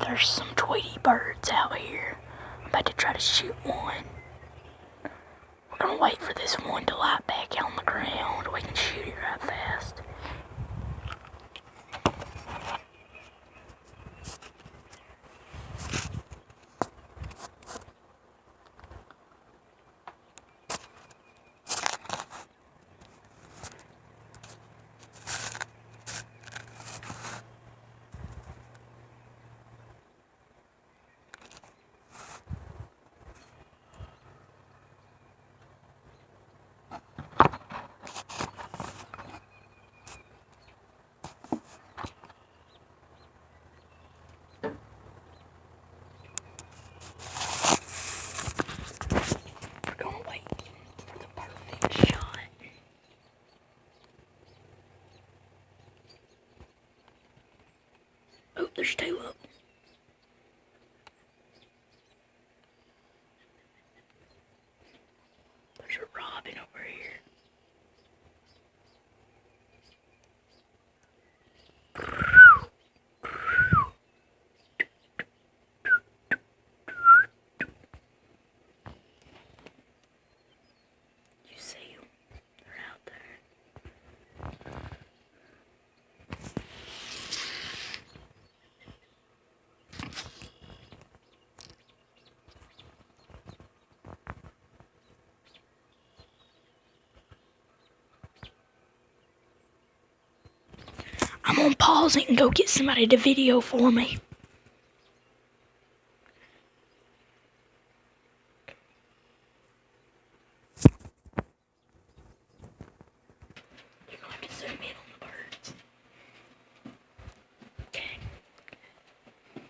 there's some Tweety birds out here. I'm about to try to shoot one. We're gonna wait for this one to light back on the ground. We can shoot it right fast. Oh, there's two of them. There's a robin over here. You see them? They're out there. I'm gonna pause it and go get somebody to video for me. You're gonna have to zoom in on the birds. Okay. You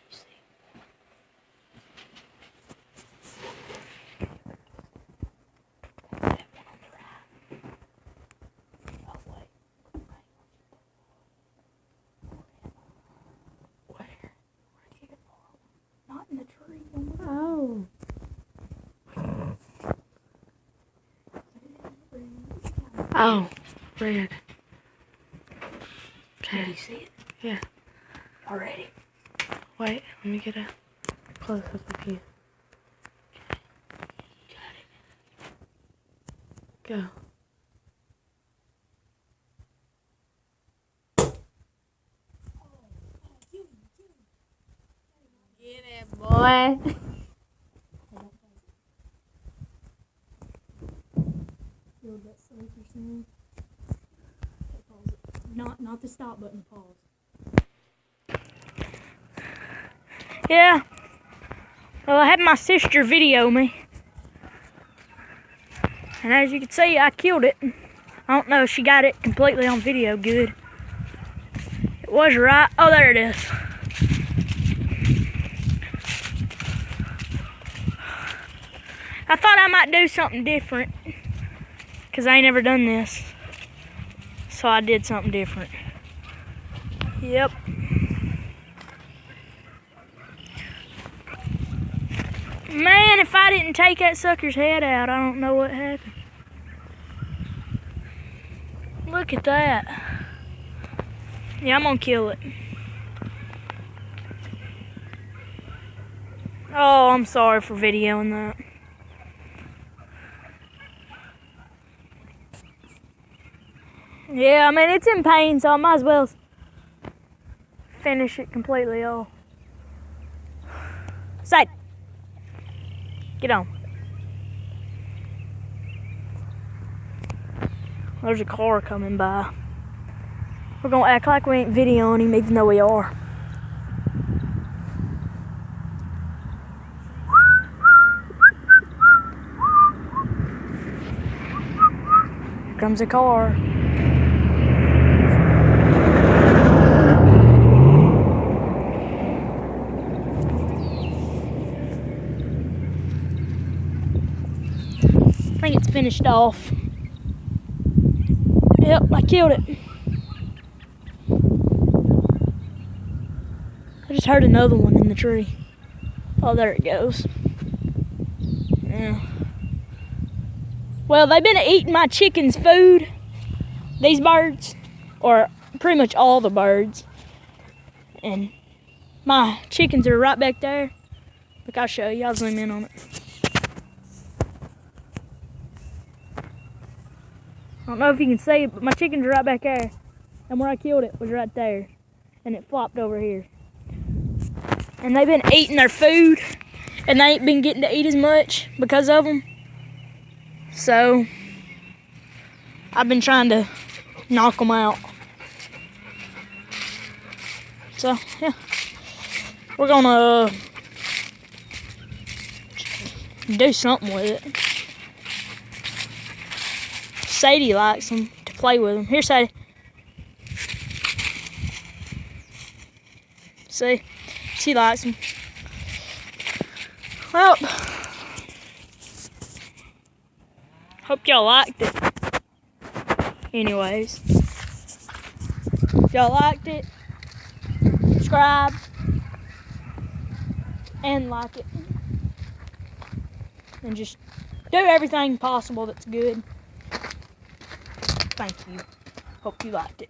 see? That one on the right. Oh, wait. Where? Not in the tree. Oh. Oh, red. Okay. Can you see it? Yeah. Already. Wait, let me get a close up of you. Got it. Go. Get it, boy. Not the stop button, pause. Yeah. Well, I had my sister video me. And as you can see, I killed it. I don't know if she got it completely on video good. It was right. Oh, there it is. I thought I might do something different. Because I ain't never done this. So I did something different. Yep. Man, if I didn't take that sucker's head out, I don't know what happened. Look at that. Yeah, I'm gonna kill it. Oh, I'm sorry for videoing that. Yeah, I mean, it's in pain, so I might as well finish it completely off. Side. Get on. There's a car coming by. We're gonna act like we ain't videoing him, even though we are. Here comes a car. I think it's finished off. Yep, I killed it. I just heard another one in the tree. Oh, there it goes. Yeah. Well, they've been eating my chicken's food. These birds, or pretty much all the birds. And My chickens are right back there. Look, I'll show you. I'll zoom in on it. I don't know if you can see it, but my chickens are right back there. And where I killed it was right there. And it flopped over here. And they've been eating their food. And they ain't been getting to eat as much because of them. So, I've been trying to knock them out. So, yeah. We're gonna do something with it. Sadie likes them to play with them. Here, Sadie. See? She likes them. Well, hope y'all liked it. Anyways, if y'all liked it, subscribe and like it. And just do everything possible that's good. Thank you. Hope you liked it.